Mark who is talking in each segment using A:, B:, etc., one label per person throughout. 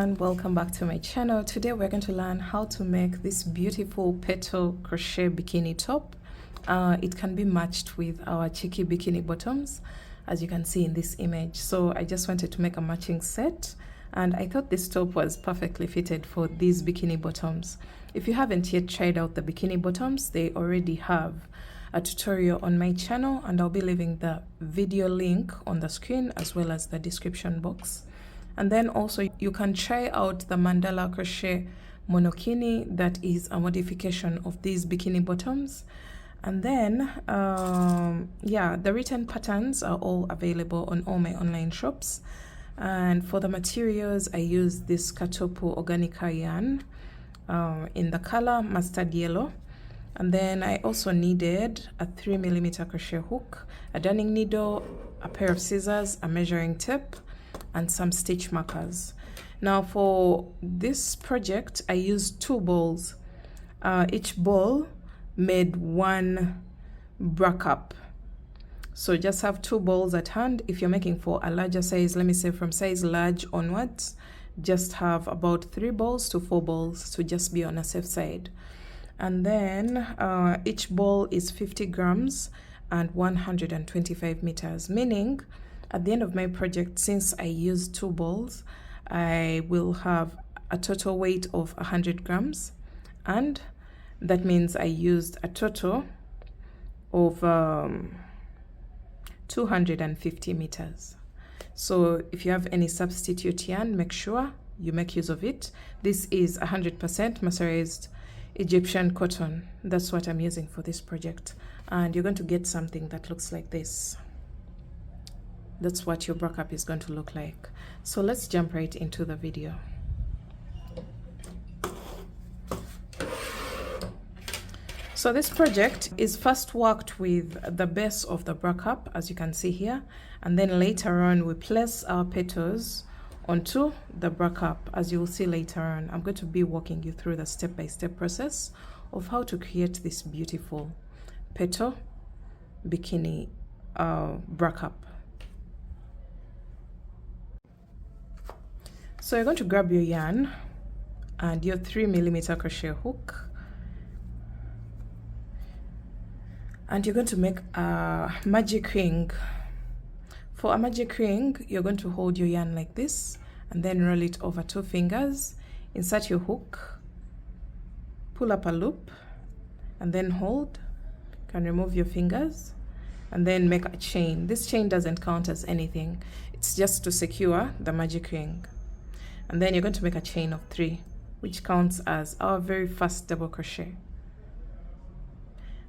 A: everyone, welcome back to my channel. Today we're going to learn how to make this beautiful petal crochet bikini top. It can be matched with our cheeky bikini bottoms, as you can see in this image. So I just wanted to make a matching set, and I thought this top was perfectly fitted for these bikini bottoms. If you haven't yet tried out the bikini bottoms, they already have a tutorial on my channel, and I'll be leaving the video link on the screen as well as the description box. And then also you can try out the mandala crochet monokini, that is a modification of these bikini bottoms. And then yeah, the written patterns are all available on all my online shops. And for the materials, I use this Katopo Organica yarn in the color mustard yellow. And then I also needed a 3mm crochet hook, a darning needle, a pair of scissors, a measuring tape, and some stitch markers. Now for this project, I used 2 balls. Each ball made 1 bra cup. So just have 2 balls at hand. If you're making for a larger size, let me say from size large onwards, just have about 3 balls to 4 balls to just be on a safe side. And then each ball is 50 grams and 125 meters, meaning at the end of my project, since I used 2 balls, I will have a total weight of 100 grams, and that means I used a total of 250 meters. So if you have any substitute yarn, make sure you make use of it. This is 100% mercerized Egyptian cotton. That's what I'm using for this project, and you're going to get something that looks like this. That's what your bra cup is going to look like. So let's jump right into the video. So this project is first worked with the base of the bra cup, as you can see here, and then later on we place our petals onto the bra cup, as you will see later on. I'm going to be walking you through the step-by-step process of how to create this beautiful petal bikini bra cup. So you're going to grab your yarn and your 3mm crochet hook, and you're going to make a magic ring. For a magic ring, you're going to hold your yarn like this and then roll it over 2 fingers, insert your hook, pull up a loop, and then hold. You can remove your fingers and then make a chain. This chain doesn't count as anything, it's just to secure the magic ring. And then you're going to make a chain of 3, which counts as our very first double crochet.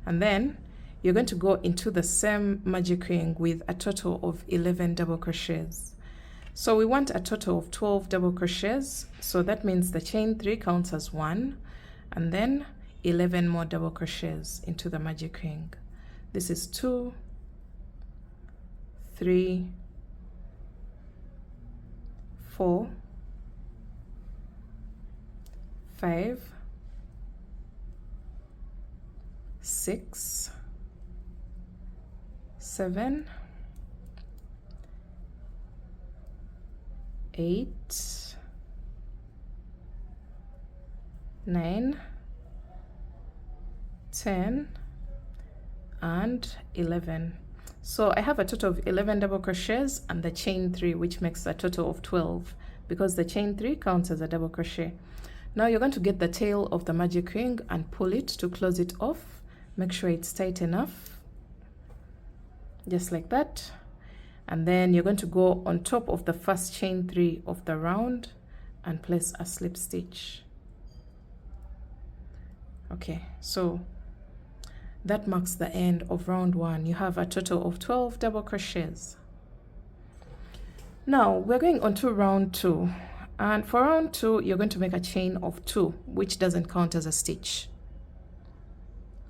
A: And then you're going to go into the same magic ring with a total of 11 double crochets. So we want a total of 12 double crochets, so that means the chain 3 counts as 1, and then 11 more double crochets into the magic ring. This is 2, 3, 4, 5, 6, 7, 8, 9, 10, and 11. So I have a total of 11 double crochets and the chain 3, which makes a total of 12, because the chain 3 counts as a double crochet. Now you're going to get the tail of the magic ring and pull it to close it off. Make sure it's tight enough, just like that. And then you're going to go on top of the first chain 3 of the round and place a slip stitch. Okay, so that marks the end of round 1. You have a total of 12 double crochets. Now we're going on to round 2. And for round 2, you're going to make a chain of 2, which doesn't count as a stitch.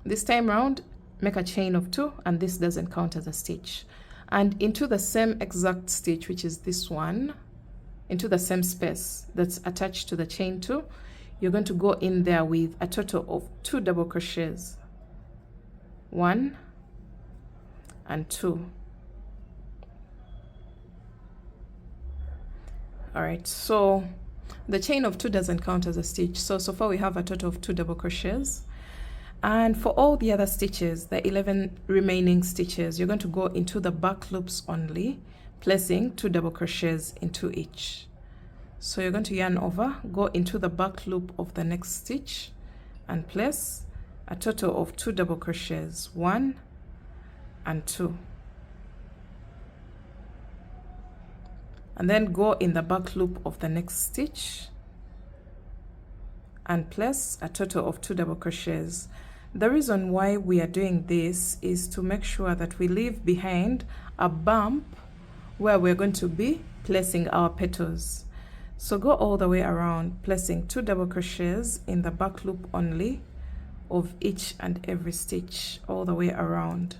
A: This time round, make a chain of 2, and this doesn't count as a stitch. And into the same exact stitch, which is this one, into the same space that's attached to the chain 2, you're going to go in there with a total of 2 double crochets. 1 and 2. All right, so The chain of 2 doesn't count as a stitch, so far we have a total of 2 double crochets. And for all the other stitches, the 11 remaining stitches, you're going to go into the back loops only, placing 2 double crochets into each. So you're going to yarn over, go into the back loop of the next stitch and place a total of 2 double crochets, 1 and 2. And then go in the back loop of the next stitch and place a total of 2 double crochets. The reason why we are doing this is to make sure that we leave behind a bump where we're going to be placing our petals. So go all the way around, placing 2 double crochets in the back loop only of each and every stitch all the way around.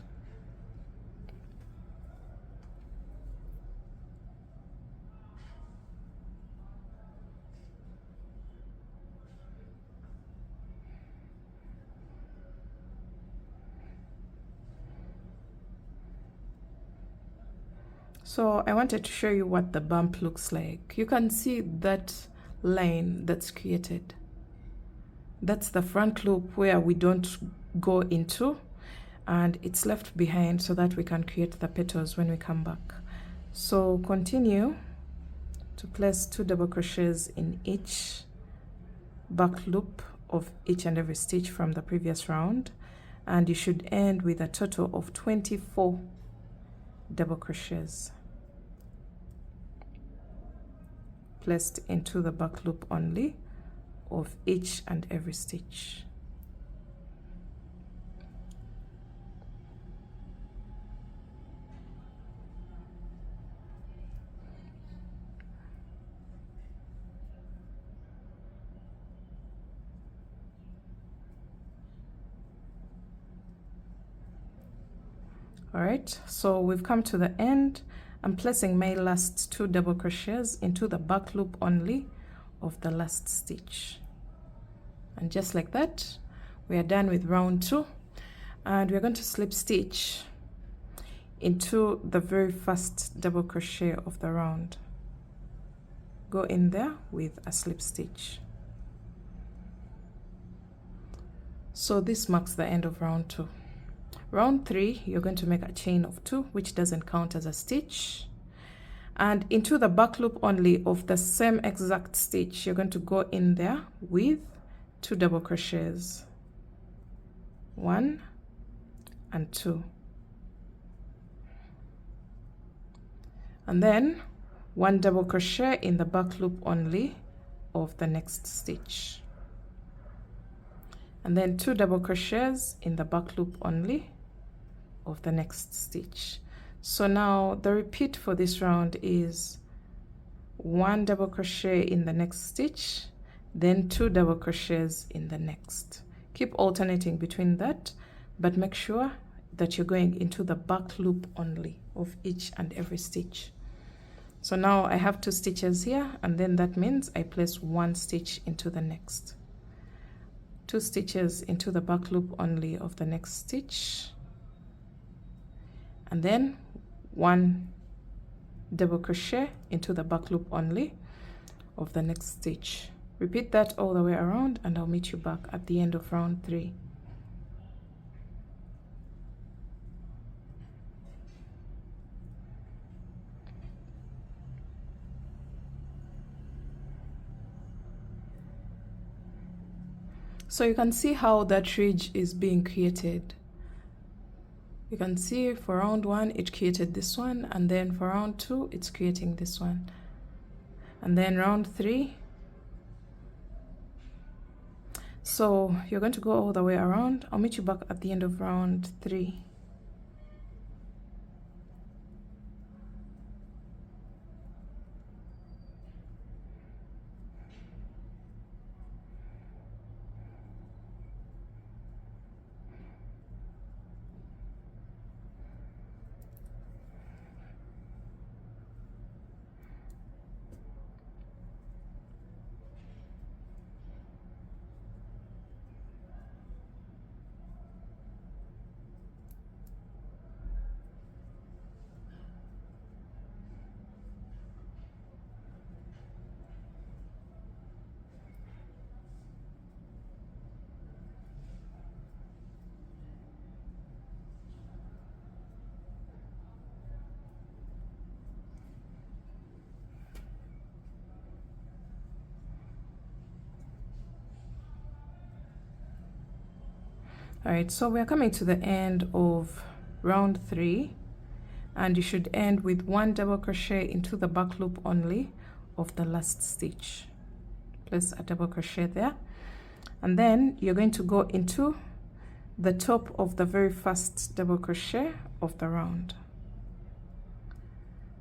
A: So I wanted to show you what the bump looks like. You can see that line that's created. That's the front loop where we don't go into, and it's left behind so that we can create the petals when we come back. So continue to place 2 double crochets in each back loop of each and every stitch from the previous round, and you should end with a total of 24 double crochets placed into the back loop only of each and every stitch. All right, so we've come to the end. I'm placing my last 2 double crochets into the back loop only of the last stitch. And just like that, we are done with round 2. And we're going to slip stitch into the very first double crochet of the round. Go in there with a slip stitch. So this marks the end of round 2. Round 3, you're going to make a chain of 2, which doesn't count as a stitch. And into the back loop only of the same exact stitch, you're going to go in there with 2 double crochets, 1 and 2. And then 1 double crochet in the back loop only of the next stitch. And then 2 double crochets in the back loop only of the next stitch. So now the repeat for this round is 1 double crochet in the next stitch, then 2 double crochets in the next. Keep alternating between that, but make sure that you're going into the back loop only of each and every stitch. So now I have 2 stitches here, and then that means I place 1 stitch into the next. 2 stitches into the back loop only of the next stitch, and then 1 double crochet into the back loop only of the next stitch. Repeat that all the way around, and I'll meet you back at the end of round 3. So you can see how that ridge is being created. You can see for round 1 it created this one, and then for round 2 it's creating this one, and then round 3. So you're going to go all the way around. I'll meet you back at the end of round 3. All right, so we're coming to the end of round 3, and you should end with 1 double crochet into the back loop only of the last stitch. Place a double crochet there, and then you're going to go into the top of the very first double crochet of the round.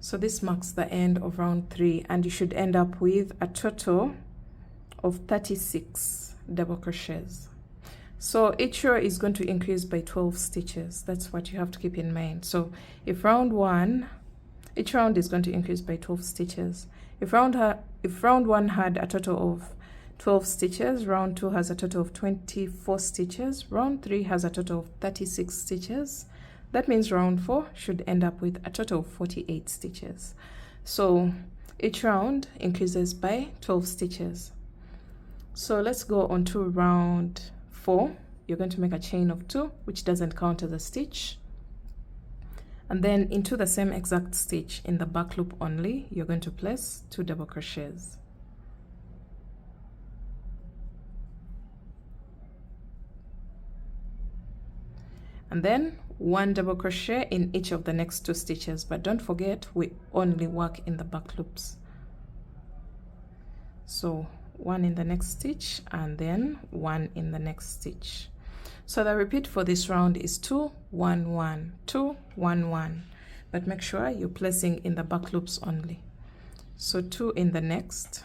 A: So this marks the end of round 3, and you should end up with a total of 36 double crochets. So each row is going to increase by 12 stitches. That's what you have to keep in mind. So if round 1, each round is going to increase by 12 stitches. If round 1 had a total of 12 stitches, round 2 has a total of 24 stitches, round 3 has a total of 36 stitches. That means round 4 should end up with a total of 48 stitches. So each round increases by 12 stitches. So let's go on to round 4. You're going to make a chain of 2, which doesn't count as a stitch, and then into the same exact stitch in the back loop only, you're going to place 2 double crochets. And then 1 double crochet in each of the next 2 stitches, but don't forget we only work in the back loops. So 1 in the next stitch and then 1 in the next stitch. So the repeat for this round is 2 1 1 2 1 1, but make sure you're placing in the back loops only. So 2 in the next,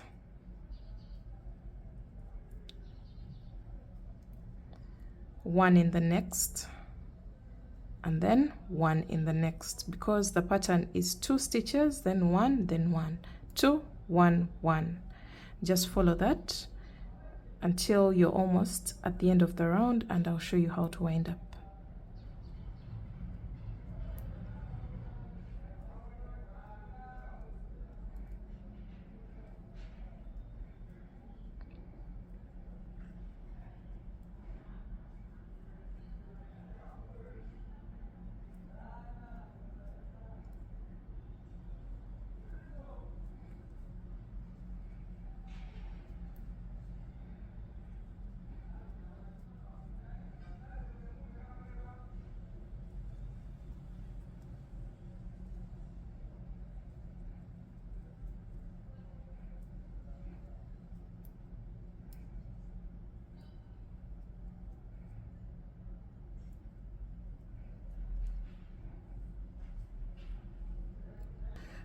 A: 1 in the next, and then 1 in the next, because the pattern is 2 stitches, then 1, then 1, 2 1 1. Just follow that until you're almost at the end of the round, and I'll show you how to wind up.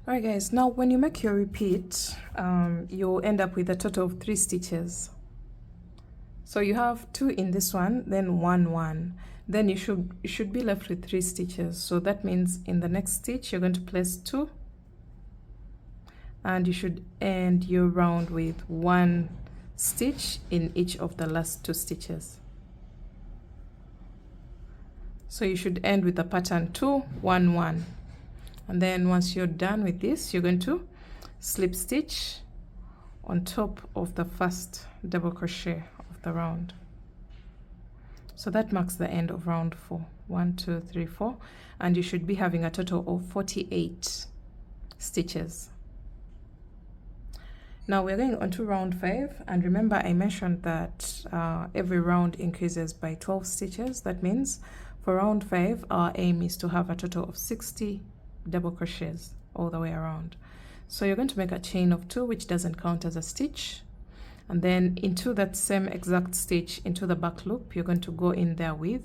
A: Alright guys, now when you make your repeat, you'll end up with a total of 3 stitches. So you have 2 in this one, then 1 1. Then you should be left with 3 stitches. So that means in the next stitch you're going to place 2, and you should end your round with 1 stitch in each of the last 2 stitches. So you should end with the pattern 2 1 1. And then once you're done with this, you're going to slip stitch on top of the first double crochet of the round. So that marks the end of round 4. 1 2 3 4, and you should be having a total of 48 stitches. Now we're going on to round 5, and remember I mentioned that every round increases by 12 stitches. That means for round 5 our aim is to have a total of 60 double crochets all the way around. So you're going to make a chain of 2, which doesn't count as a stitch, and then into that same exact stitch into the back loop you're going to go in there with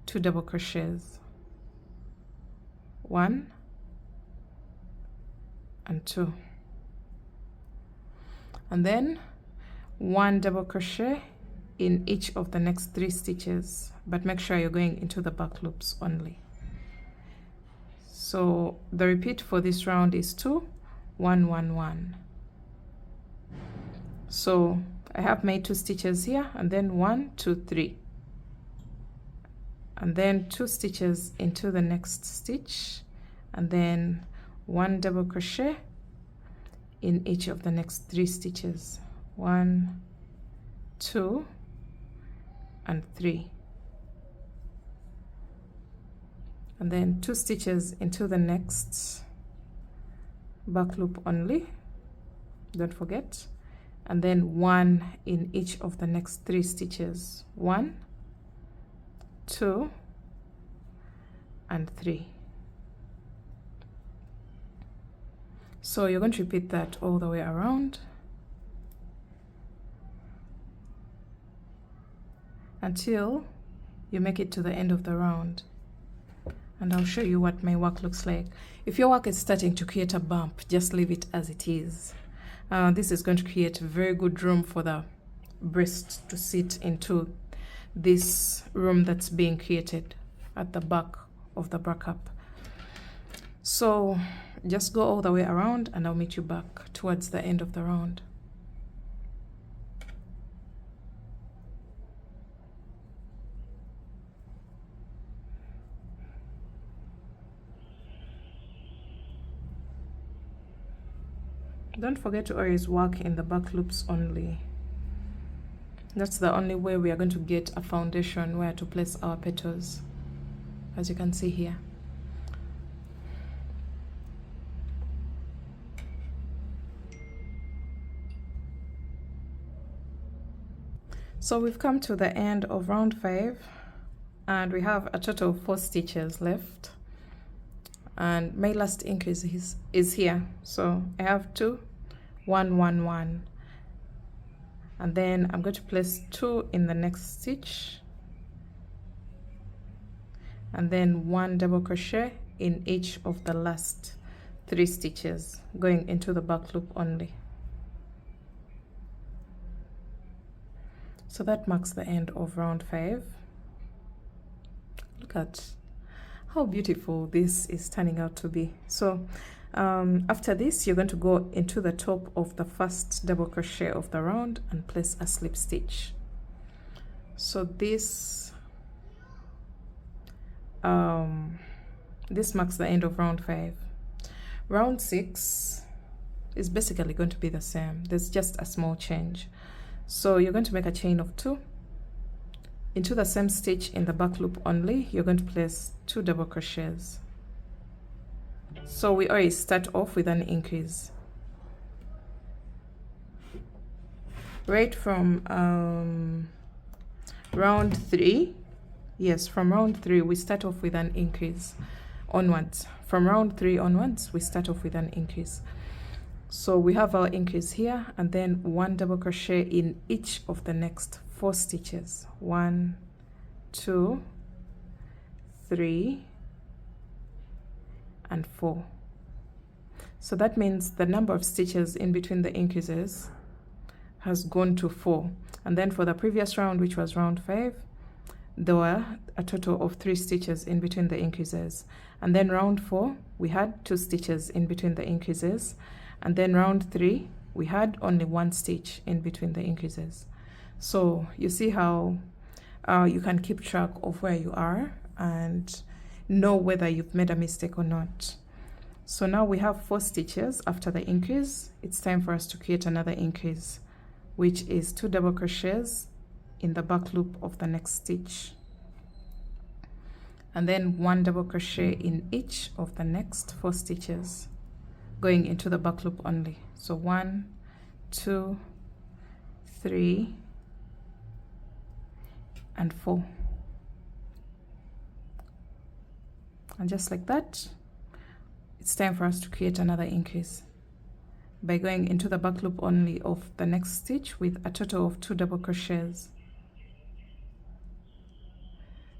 A: 2 double crochets, 1 and 2, and then 1 double crochet in each of the next 3 stitches, but make sure you're going into the back loops only. So the repeat for this round is 2 1 1 1. So I have made 2 stitches here, and then 1 2 3, and then 2 stitches into the next stitch, and then 1 double crochet in each of the next 3 stitches, 1 2 and 3, and then 2 stitches into the next back loop only, don't forget, and then 1 in each of the next 3 stitches, 1 2 and 3. So you're going to repeat that all the way around until you make it to the end of the round. And I'll show you what my work looks like. If your work is starting to create a bump, just leave it as it is. This is going to create very good room for the breast to sit into this room that's being created at the back of the bra cup. So just go all the way around and I'll meet you back towards the end of the round. Don't forget to always work in the back loops only. That's the only way we are going to get a foundation where to place our petals, as you can see here. So we've come to the end of round 5 and we have a total of 4 stitches left, and my last increase is here. So I have 2, 1, 1, 1, and then I'm going to place 2 in the next stitch and then 1 double crochet in each of the last 3 stitches, going into the back loop only. So that marks the end of round 5. Look at how beautiful this is turning out to be. So after this, you're going to go into the top of the first double crochet of the round and place a slip stitch. So this marks the end of round 5. Round 6 is basically going to be the same. There's just a small change. So you're going to make a chain of 2 into the same stitch in the back loop only. You're going to place 2 double crochets. So we always start off with an increase right from round 3. Yes, from round 3 we start off with an increase onwards. From round 3 onwards we start off with an increase. So we have our increase here, and then 1 double crochet in each of the next 4 stitches. 1, 2, 3, and 4. So that means the number of stitches in between the increases has gone to 4. And then for the previous round, which was round 5, there were a total of 3 stitches in between the increases. And then round 4, we had 2 stitches in between the increases. And then round 3, we had only 1 stitch in between the increases. So you see how you can keep track of where you are and know whether you've made a mistake or not. So now we have 4 stitches after the increase. It's time for us to create another increase, which is 2 double crochets in the back loop of the next stitch, and then 1 double crochet in each of the next 4 stitches, going into the back loop only. So 1, 2, 3, and 4. And just like that, it's time for us to create another increase by going into the back loop only of the next stitch with a total of 2 double crochets.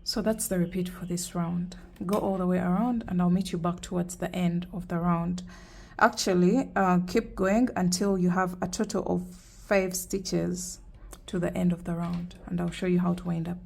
A: So that's the repeat for this round. Go all the way around and I'll meet you back towards the end of the round. Actually, keep going until you have a total of 5 stitches to the end of the round, and I'll show you how to wind up.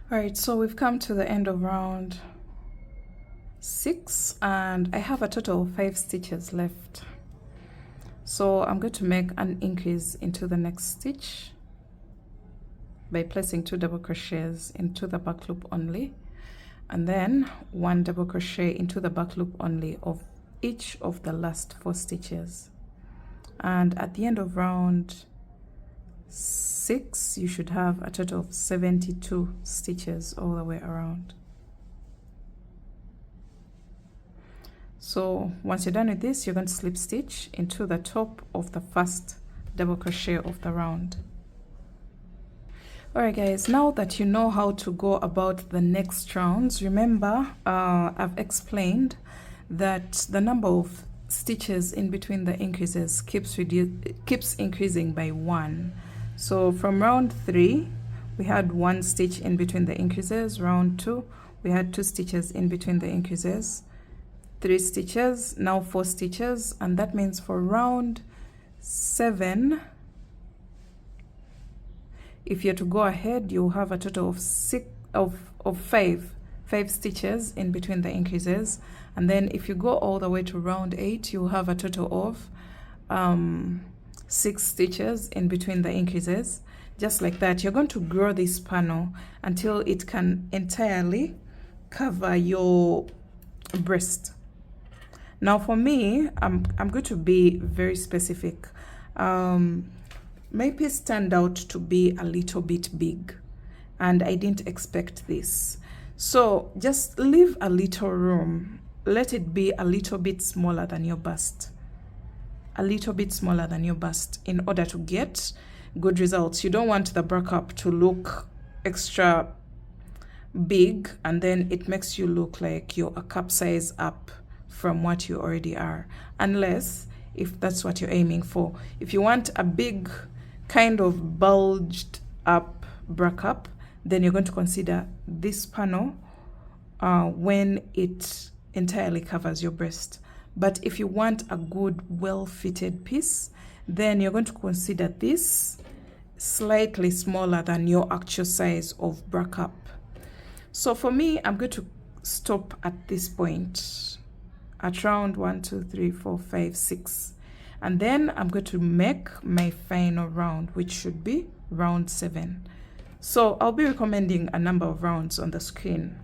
A: All right, so we've come to the end of round 6 and I have a total of 5 stitches left. So I'm going to make an increase into the next stitch by placing 2 double crochets into the back loop only, and then 1 double crochet into the back loop only of each of the last 4 stitches. And at the end of round 6 you should have a total of 72 stitches all the way around. So once you're done with this, you're going to slip stitch into the top of the first double crochet of the round. Alright guys, now that you know how to go about the next rounds, remember I've explained that the number of stitches in between the increases keeps increasing by 1. So from round 3 we had 1 stitch in between the increases, round 2 we had 2 stitches in between the increases, 3 stitches, now 4 stitches, and that means for round 7, if you're to go ahead, you'll have a total of 5 stitches in between the increases. And then if you go all the way to round 8, you'll have a total of 6 stitches in between the increases. Just like that, you're going to grow this panel until it can entirely cover your breast. Now for me, I'm going to be very specific. My piece turned out to be a little bit big and I didn't expect this. So just leave a little room. Let it be a little bit smaller than your bust. A little bit smaller than your bust in order to get good results. You don't want the break-up to look extra big and then it makes you look like you're a cup size up from what you already are, unless if that's what you're aiming for. If you want a big kind of bulged up break-up, then you're going to consider this panel when it entirely covers your breast. But if you want a good well-fitted piece, then you're going to consider this slightly smaller than your actual size of break-up. So for me, I'm going to stop at this point at round 1, 2, 3, 4, 5, 6, and then I'm going to make my final round, which should be round 7. So I'll be recommending a number of rounds on the screen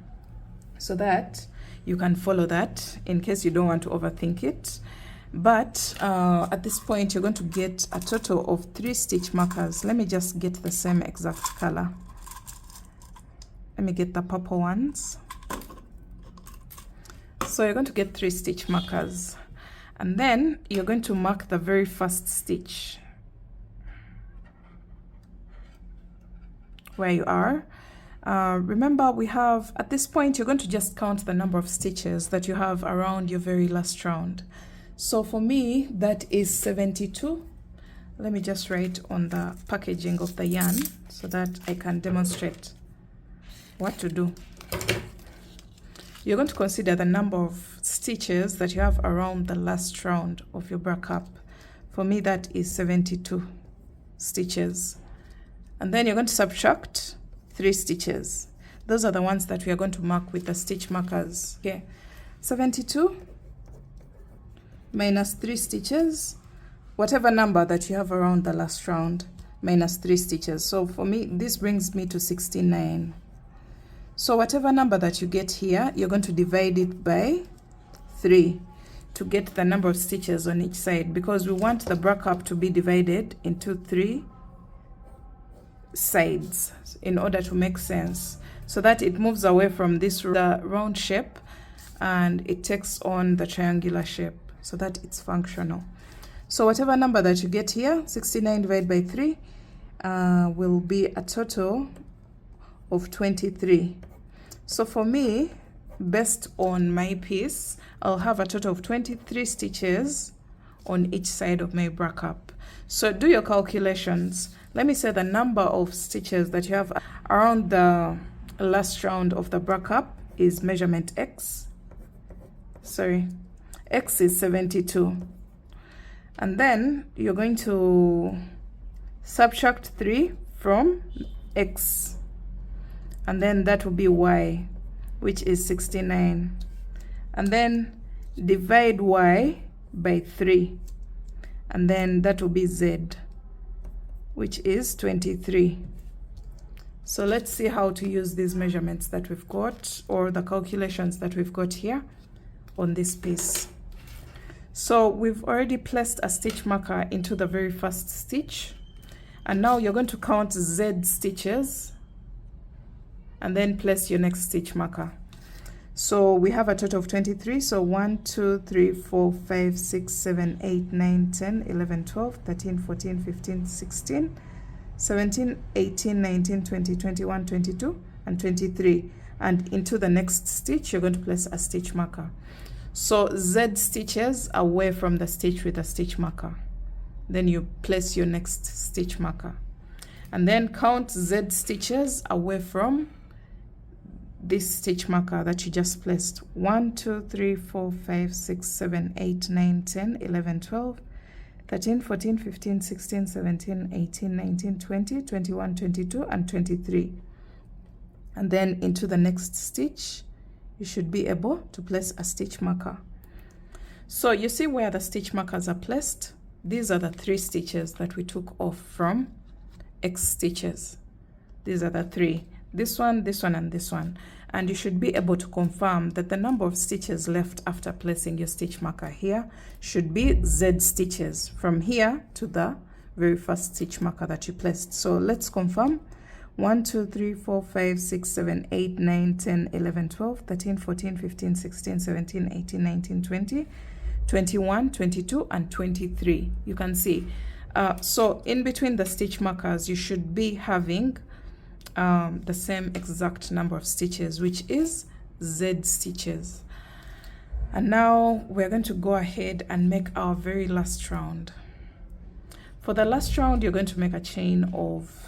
A: so that you can follow that in case you don't want to overthink it. But at this point you're going to get a total of 3 stitch markers. Let me just get the same exact color. Let me get the purple ones. So you're going to get 3 stitch markers, and then you're going to mark the very first stitch where you are. Remember, we have, at this point you're going to just count the number of stitches that you have around your very last round. So for me that is 72. Let me just write on the packaging of the yarn so that I can demonstrate what to do. You're going to consider the number of stitches that you have around the last round of your break-up. For me that is 72 stitches. And then you're going to subtract 3 stitches. Those are the ones that we are going to mark with the stitch markers. Okay, 72 minus 3 stitches, whatever number that you have around the last round, minus 3 stitches. So for me, this brings me to 69. So whatever number that you get here, you're going to divide it by 3 to get the number of stitches on each side, because we want the break-up to be divided into 3 sides in order to make sense, so that it moves away from this round shape and it takes on the triangular shape so that it's functional. So whatever number that you get here, 69 divided by 3 will be a total of 23. So for me, based on my piece, I'll have a total of 23 stitches on each side of my break-up. So do your calculations. Let me say the number of stitches that you have around the last round of the break-up is measurement X. Sorry, X is 72. And then you're going to subtract 3 from X. and then that will be y, which is 69, and then divide y by 3, and then that will be z, which is 23. So let's see how to use these measurements that we've got, or the calculations that we've got here on this piece. So we've already placed a stitch marker into the very first stitch, and now you're going to count Z stitches and then place your next stitch marker. So we have a total of 23. So 1, 2, 3, 4, 5, 6, 7, 8, 9, 10, 11, 12, 13, 14, 15, 16, 17, 18, 19, 20, 21, 22, and 23. And into the next stitch, you're going to place a stitch marker. So Z stitches away from the stitch with a stitch marker. Then you place your next stitch marker. And then count Z stitches away from this stitch marker that you just placed. 1, 2, 3, 4, 5, 6, 7, 8, 9, 10, 11, 12, 13, 14, 15, 16, 17, 18, 19, 20, 21, 22, and 23. And then into the next stitch, you should be able to place a stitch marker. So you see where the stitch markers are placed? These are the 3 stitches that we took off from X stitches. These are the 3. This one, and this one. And you should be able to confirm that the number of stitches left after placing your stitch marker here should be Z stitches from here to the very first stitch marker that you placed. So let's confirm. 1, 2, 3, 4, 5, 6, 7, 8, 9, 10, 11, 12, 13, 14, 15, 16, 17, 18, 19, 20, 21, 22, and 23. You can see. So in between the stitch markers, you should be having the same exact number of stitches, which is Z stitches. And now we're going to go ahead and make our very last round. For the last round, you're going to make a chain of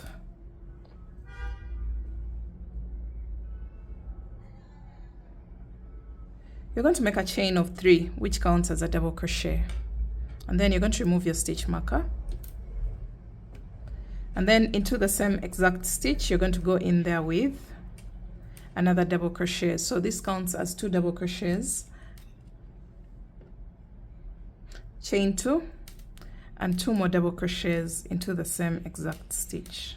A: You're going to make a chain of 3, which counts as a double crochet. And then you're going to remove your stitch marker. And then into the same exact stitch, you're going to go in there with another double crochet. So this counts as 2 double crochets. Chain 2, and 2 more double crochets into the same exact stitch.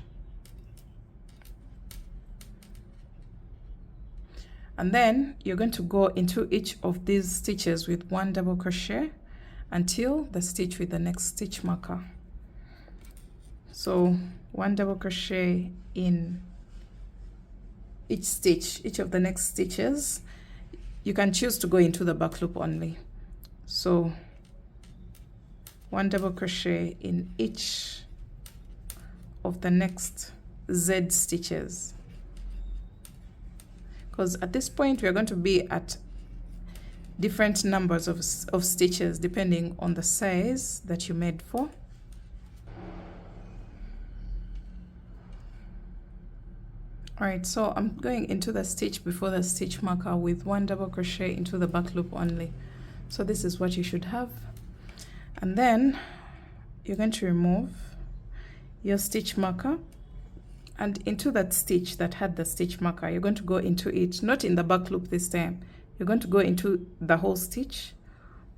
A: And then you're going to go into each of these stitches with 1 double crochet until the stitch with the next stitch marker. So 1 double crochet in each stitch, each of the next stitches. You can choose to go into the back loop only. So 1 double crochet in each of the next Z stitches. Because at this point we're going to be at different numbers of stitches depending on the size that you made for. Alright, so I'm going into the stitch before the stitch marker with 1 double crochet into the back loop only. So this is what you should have. And then you're going to remove your stitch marker, and into that stitch that had the stitch marker, you're going to go into it, not in the back loop this time. You're going to go into the whole stitch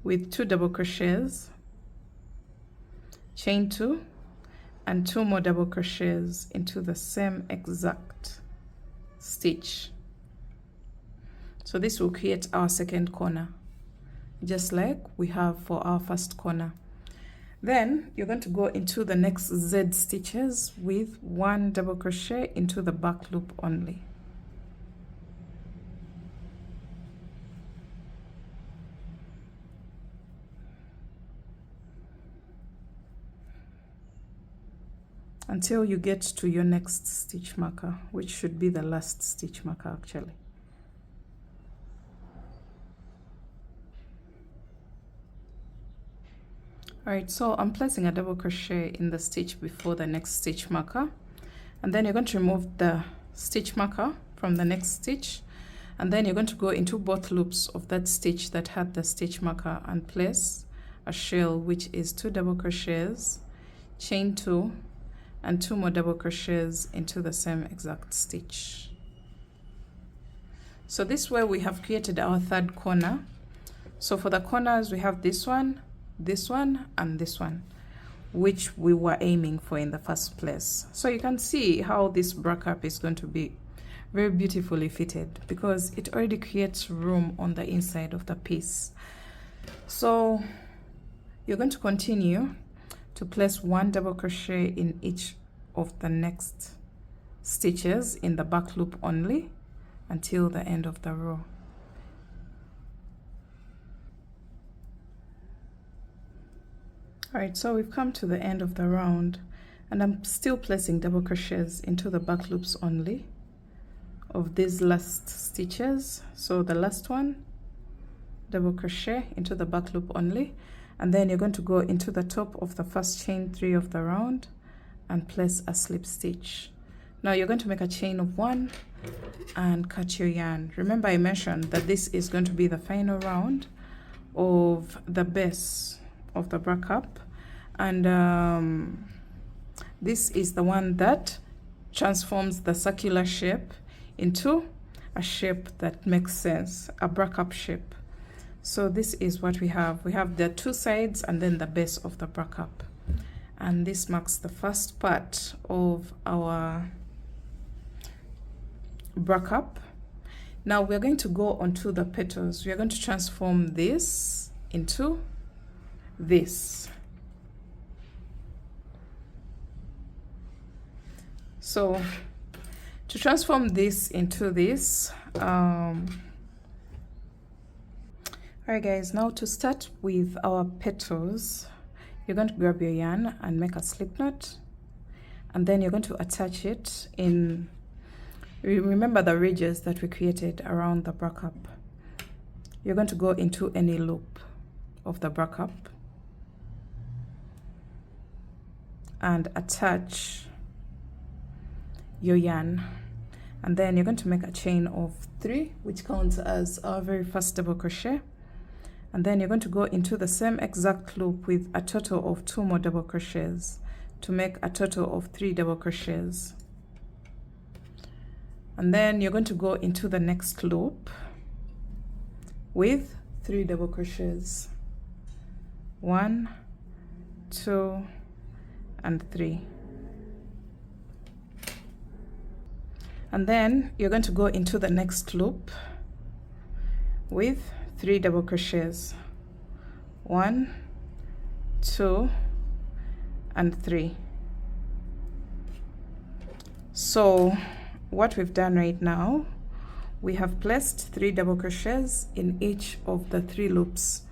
A: with 2 double crochets, chain 2, and 2 more double crochets into the same exact stitch. So this will create our second corner, just like we have for our first corner. Then you're going to go into the next Z stitches with 1 double crochet into the back loop only. Until you get to your next stitch marker, which should be the last stitch marker actually. Alright, so I'm placing a double crochet in the stitch before the next stitch marker, and then you're going to remove the stitch marker from the next stitch, and then you're going to go into both loops of that stitch that had the stitch marker and place a shell, which is 2 double crochets, chain 2, and 2 more double crochets into the same exact stitch. So this way we have created our third corner. So for the corners we have this one, and this one, which we were aiming for in the first place. So you can see how this backup is going to be very beautifully fitted because it already creates room on the inside of the piece. So you're going to continue to place 1 double crochet in each of the next stitches in the back loop only until the end of the row. Alright, so we've come to the end of the round and I'm still placing double crochets into the back loops only of these last stitches. So the last one, double crochet into the back loop only, and then you're going to go into the top of the first chain 3 of the round and place a slip stitch. Now you're going to make a chain of 1 and cut your yarn. Remember I mentioned that this is going to be the final round of the base of the backup, and this is the one that transforms the circular shape into a shape that makes sense, a backup shape. So this is what we have. We have the 2 sides and then the base of the backup, and this marks the first part of our backup. Now we're going to go onto the petals. We are going to transform this into this. So to transform this into this, alright guys, now to start with our petals, you're going to grab your yarn and make a slip knot, and then you're going to attach it in, remember the ridges that we created around the backup. You're going to go into any loop of the backup and attach your yarn, and then you're going to make a chain of 3, which counts as our very first double crochet, and then you're going to go into the same exact loop with a total of 2 more double crochets to make a total of 3 double crochets, and then you're going to go into the next loop with 3 double crochets, 1, 2, and 3. And then you're going to go into the next loop with 3 double crochets, 1, 2, and 3. So what we've done right now, we have placed 3 double crochets in each of the 3 loops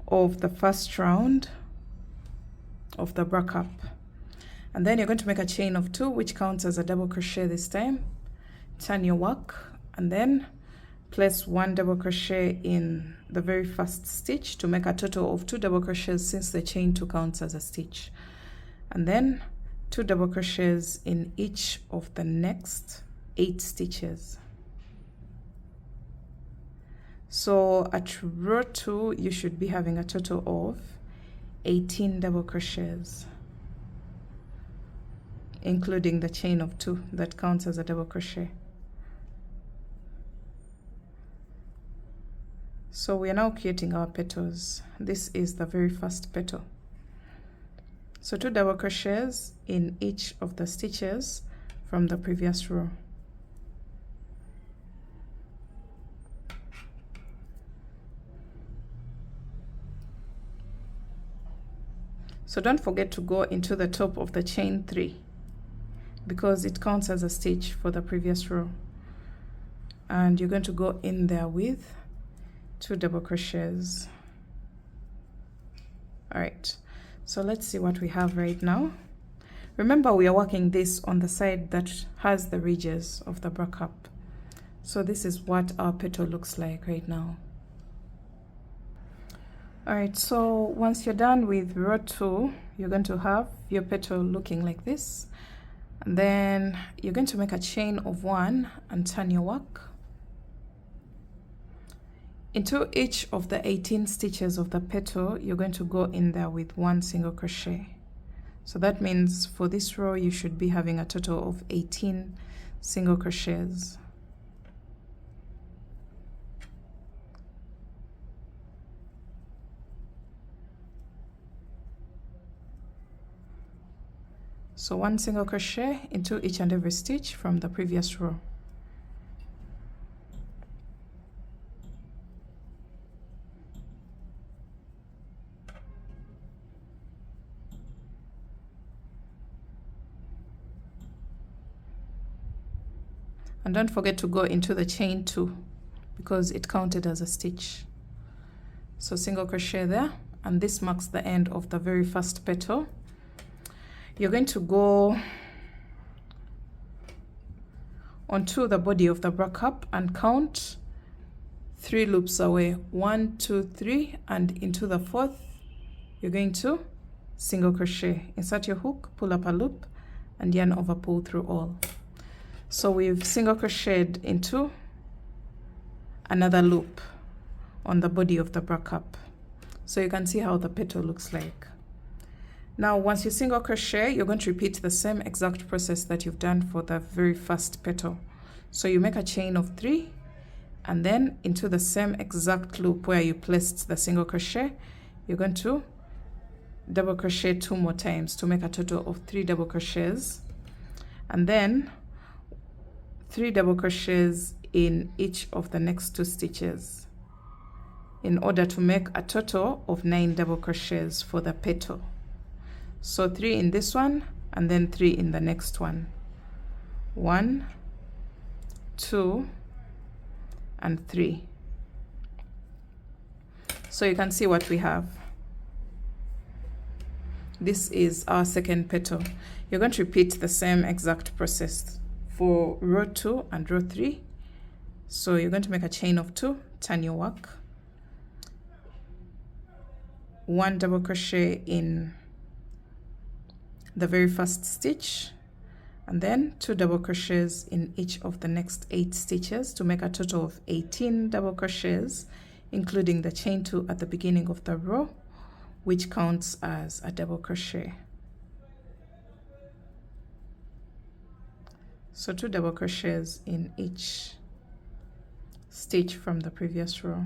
A: of the first round of the backup, and then you're going to make a chain of 2, which counts as a double crochet this time. Turn your work and then place 1 double crochet in the very first stitch to make a total of 2 double crochets, since the chain 2 counts as a stitch, and then 2 double crochets in each of the next 8 stitches. So at row 2 you should be having a total of 18 double crochets, including the chain of 2 that counts as a double crochet. So we are now creating our petals. This is the very first petal. So 2 double crochets in each of the stitches from the previous row. So don't forget to go into the top of the chain 3 because it counts as a stitch for the previous row, and you're going to go in there with 2 double crochets. All right, so let's see what we have right now. Remember, we are working this on the side that has the ridges of the backup. So this is what our petal looks like right now. All right, so once you're done with row 2, you're going to have your petal looking like this, and then you're going to make a chain of 1 and turn your work. Into each of the 18 stitches of the petal, you're going to go in there with 1 single crochet. So that means for this row you should be having a total of 18 single crochets. So 1 single crochet into each and every stitch from the previous row. And don't forget to go into the chain 2 because it counted as a stitch. So single crochet there, and this marks the end of the very first petal. You're going to go onto the body of the bra cup and count 3 loops away. 1, 2, 3, and into the 4th you're going to single crochet, insert your hook, pull up a loop, and yarn over, pull through all. So we've single crocheted into another loop on the body of the bra cup, so you can see how the petal looks like. Now once you single crochet, you're going to repeat the same exact process that you've done for the very first petal. So you make a chain of 3 and then into the same exact loop where you placed the single crochet, you're going to double crochet 2 more times to make a total of 3 double crochets, and then 3 double crochets in each of the next 2 stitches in order to make a total of 9 double crochets for the petal. So 3 in this one and then 3 in the next one. 1, 2, and 3. So you can see what we have. This is our second petal. You're going to repeat the same exact process for row 2 and row 3. So you're going to make a chain of 2, turn your work, 1 double crochet in the very first stitch, and then 2 double crochets in each of the next 8 stitches to make a total of 18 double crochets, including the chain 2 at the beginning of the row, which counts as a double crochet. So 2 double crochets in each stitch from the previous row.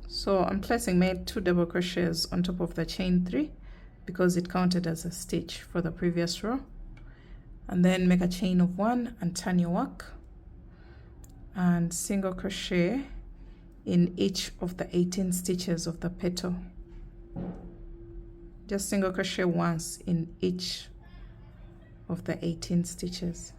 A: So I'm placing my 2 double crochets on top of the chain 3 because it counted as a stitch for the previous row, and then make a chain of 1 and turn your work and single crochet in each of the 18 stitches of the petal. Just single crochet once in each of the 18 stitches.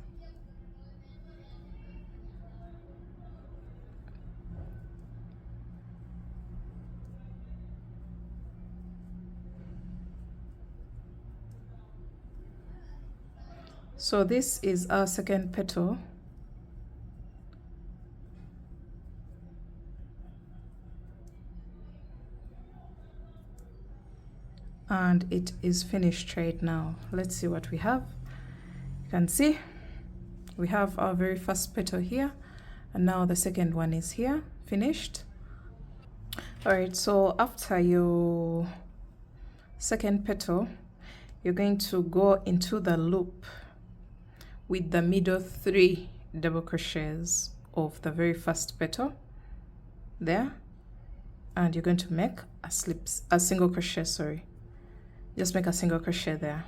A: So this is our second petal, and it is finished right now. Let's see what we have. You can see we have our very first petal here, and now the second one is here, finished. All right, so after your second petal, you're going to go into the loop with the middle 3 double crochets of the very first petal there, and you're going to make a single crochet, sorry, just make a single crochet there.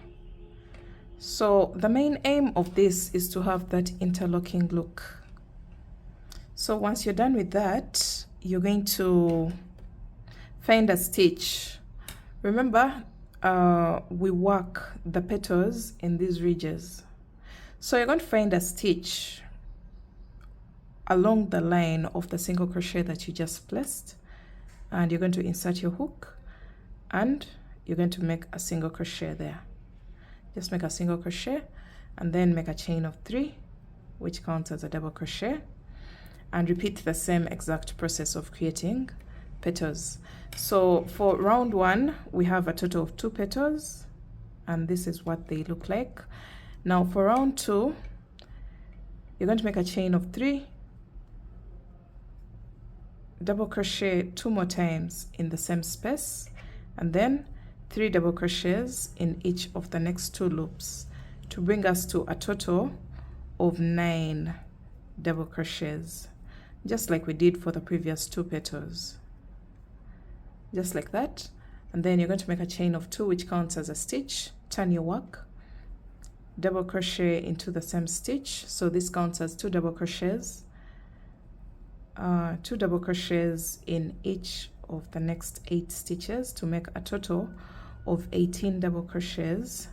A: So the main aim of this is to have that interlocking look. So once you're done with that, you're going to find a stitch. Remember, we work the petals in these ridges. So you're going to find a stitch along the line of the single crochet that you just placed, and you're going to insert your hook and you're going to make a single crochet there. Just make a single crochet and then make a chain of 3, which counts as a double crochet, and repeat the same exact process of creating petals. So for round 1 we have a total of 2 petals, and this is what they look like. Now for round 2, you're going to make a chain of 3 double crochet 2 more times in the same space, and then 3 double crochets in each of the next 2 loops to bring us to a total of 9 double crochets, just like we did for the previous 2 petals, just like that. And then you're going to make a chain of 2, which counts as a stitch. Turn your work, double crochet into the same stitch, so this counts as 2 double crochets. 2 double crochets in each of the next 8 stitches to make a total of 18 double crochets.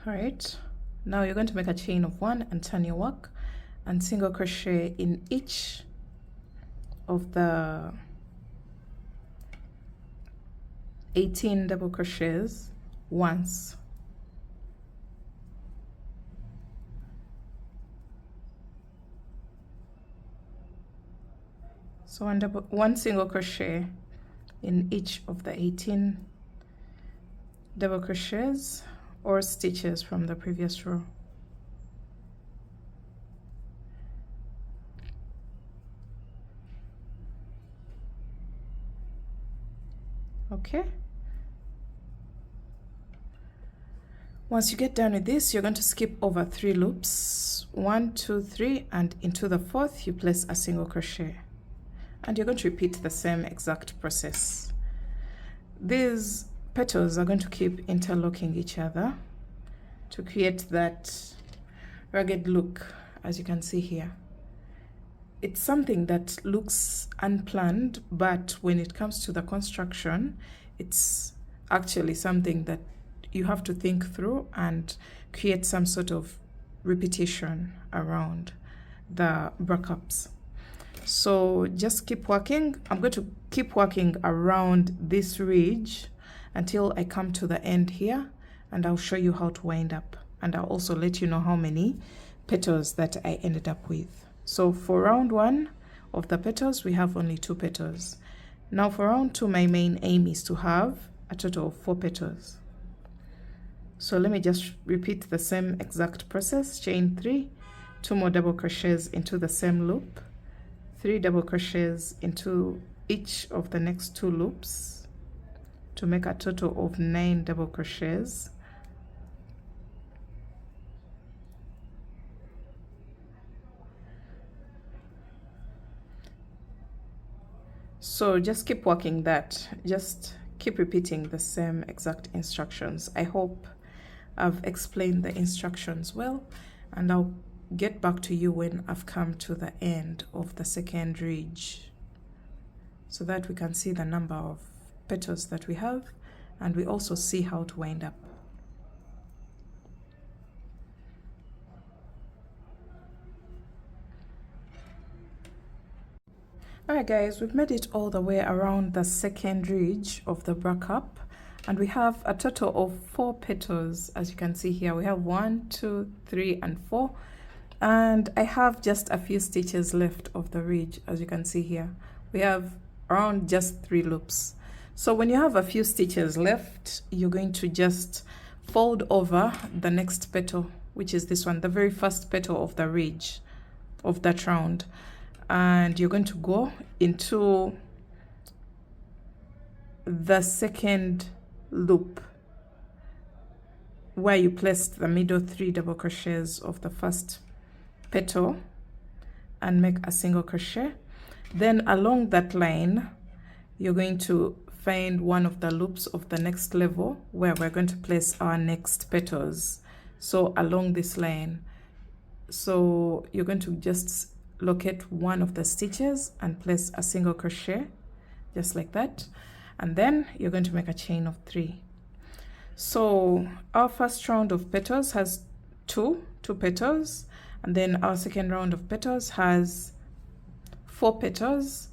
A: All right, now you're going to make a chain of 1 and turn your work and single crochet in each of the 18 double crochets once. So one single crochet in each of the 18 double crochets or stitches from the previous row. Okay, once you get done with this, you're going to skip over 3 loops, 1, 2, 3, and into the 4th you place a single crochet, and you're going to repeat the same exact process. These petals are going to keep interlocking each other to create that rugged look, as you can see here. It's something that looks unplanned, but when it comes to the construction, it's actually something that you have to think through and create some sort of repetition around the breakups. So just keep working. I'm going to keep working around this ridge until I come to the end here, and I'll show you how to wind up, and I'll also let you know how many petals that I ended up with. So for round 1 of the petals, we have only 2 petals. Now for round 2, my main aim is to have a total of 4 petals. So let me just repeat the same exact process. Chain 3, 2 more double crochets into the same loop, 3 double crochets into each of the next 2 loops to make a total of 9 double crochets. So just keep working that, just keep repeating the same exact instructions. I hope I've explained the instructions well, and I'll get back to you when I've come to the end of the second ridge, so that we can see the number of petals that we have, and we also see how to wind up. Alright guys, we've made it all the way around the second ridge of the breakup, and we have a total of 4 petals. As you can see here, we have 1, 2, 3, and 4, and I have just a few stitches left of the ridge. As you can see here, we have around just 3 loops. So when you have a few stitches left, you're going to just fold over the next petal, which is this one, the very first petal of the ridge of that round, and you're going to go into the second loop where you placed the middle 3 double crochets of the first petal and make a single crochet. Then along that line, you're going to find one of the loops of the next level where we're going to place our next petals. So along this line, so you're going to just locate one of the stitches and place a single crochet, just like that, and then you're going to make a chain of 3. So our first round of petals has two petals, and then our second round of petals has 4 petals.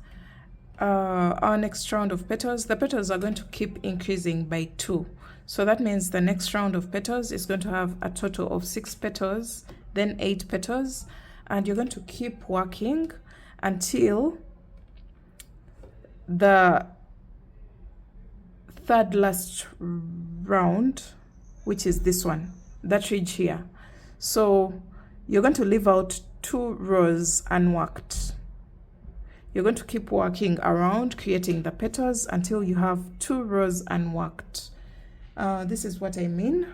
A: Our next round of petals, the petals are going to keep increasing by 2, so that means the next round of petals is going to have a total of 6 petals, then 8 petals, and you're going to keep working until the third last round, which is this one, that ridge here. So you're going to leave out 2 rows unworked. You're going to keep working around, creating the petals until you have 2 rows unworked. This is what I mean.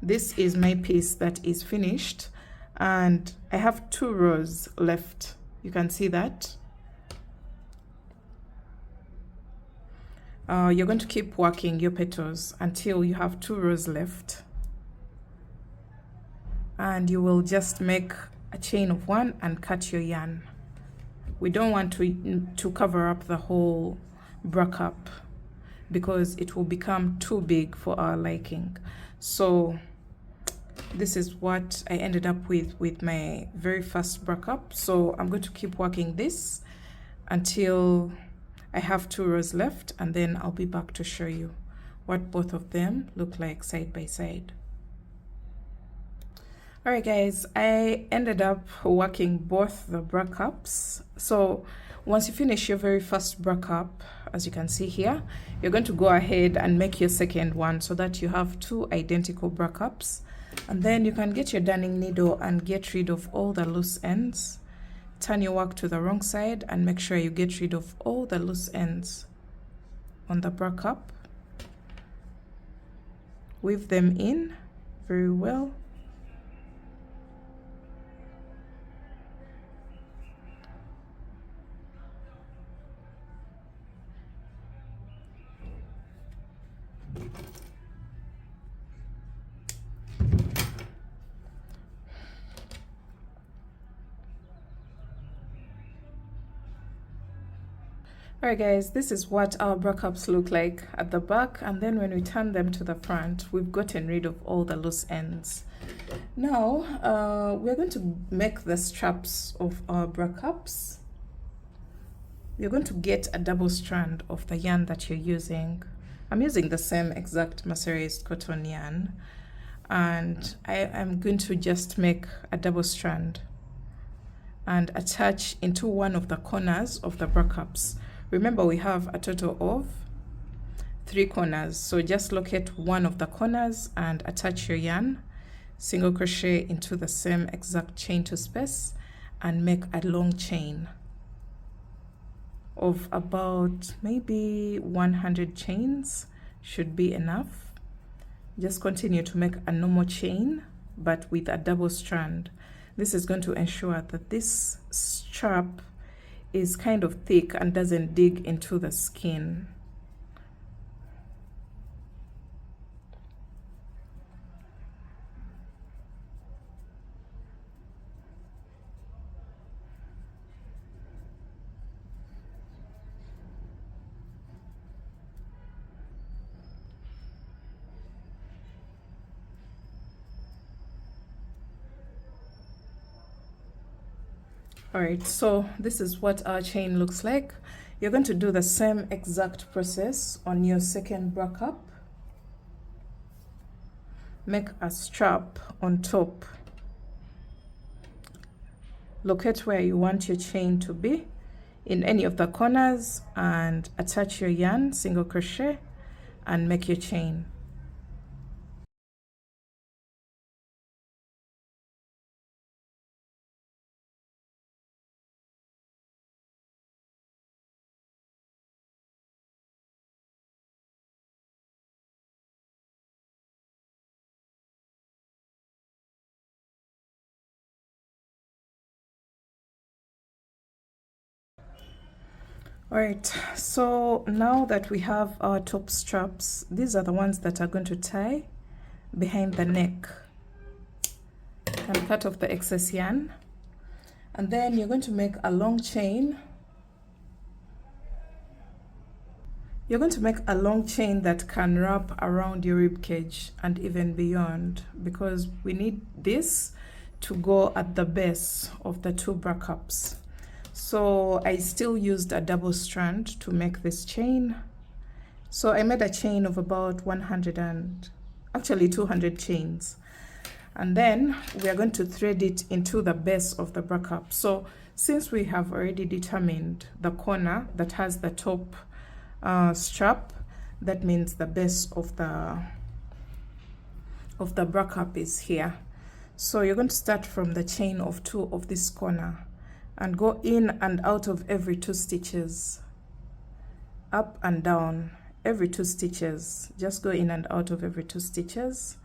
A: This is my piece that is finished, and I have 2 rows left. You can see that. You're going to keep working your petals until you have 2 rows left, and you will just make a chain of 1 and cut your yarn. We don't want to cover up the whole bra cup because it will become too big for our liking. So this is what I ended up with my very first bra cup. So I'm going to keep working this until I have 2 rows left, and then I'll be back to show you what both of them look like side by side. Alright guys, I ended up working both the bra cups. So once you finish your very first bra cup, as you can see here, you're going to go ahead and make your second one so that you have 2 identical bra cups. And then you can get your darning needle and get rid of all the loose ends. Turn your work to the wrong side and make sure you get rid of all the loose ends on the bra cup. Weave them in very well. Alright guys, this is what our bra cups look like at the back, and then when we turn them to the front, we've gotten rid of all the loose ends. Now we're going to make the straps of our bra cups. You're going to get a double strand of the yarn that you're using. I'm using the same exact mercerized cotton yarn, and I am going to just make a double strand and attach into one of the corners of the bra cups. Remember, we have a total of 3 corners, so just locate one of the corners and attach your yarn, single crochet into the same exact chain to space, and make a long chain of about maybe 100 chains should be enough. Just continue to make a normal chain but with a double strand. This is going to ensure that this strap is kind of thick and doesn't dig into the skin. Alright, so this is what our chain looks like. You're going to do the same exact process on your second bra cup. Make a strap on top. Locate where you want your chain to be in any of the corners and attach your yarn, single crochet, and make your chain. Alright, so now that we have our top straps, these are the ones that are going to tie behind the neck. And cut off the excess yarn, and then you're going to make a long chain. You're going to make a long chain that can wrap around your rib cage and even beyond, because we need this to go at the base of the 2 bra cups. So I still used a double strand to make this chain. So I made a chain of about 200 chains. and then we are going to thread it into the base of the bra cup. So since we have already determined the corner that has the top strap, that means the base of the bra cup is here. So you're going to start from the chain of 2 of this corner and go in and out of every 2 stitches, up and down every 2 stitches. Just go in and out of every 2 stitches.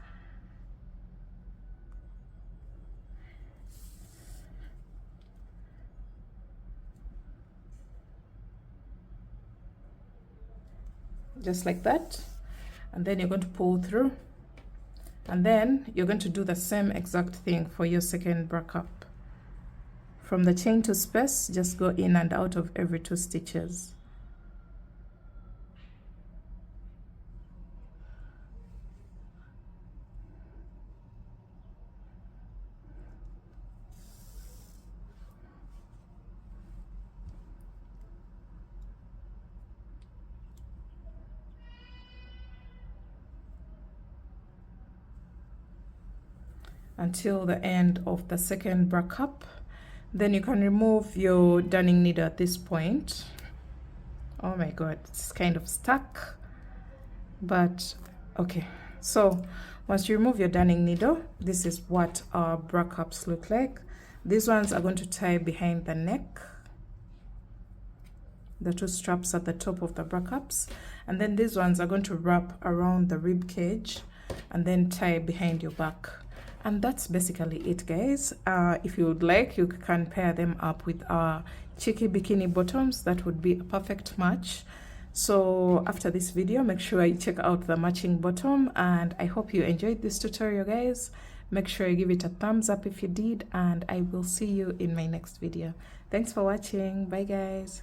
A: Just like that, and then you're going to pull through, and then you're going to do the same exact thing for your second bra cup. From the chain to space, just go in and out of every 2 stitches. Until the end of the second bra cup. Then you can remove your darning needle at this point. Oh my god, it's kind of stuck, but okay. So once you remove your darning needle, this is what our bra cups look like. These ones are going to tie behind the neck, the 2 straps at the top of the bra cups, and then these ones are going to wrap around the rib cage and then tie behind your back. And that's basically it, guys. If you would like, you can pair them up with our cheeky bikini bottoms. That would be a perfect match. So after this video, make sure you check out the matching bottom, and I hope you enjoyed this tutorial, guys. Make sure you give it a thumbs up if you did, and I will see you in my next video. Thanks for watching. Bye, guys.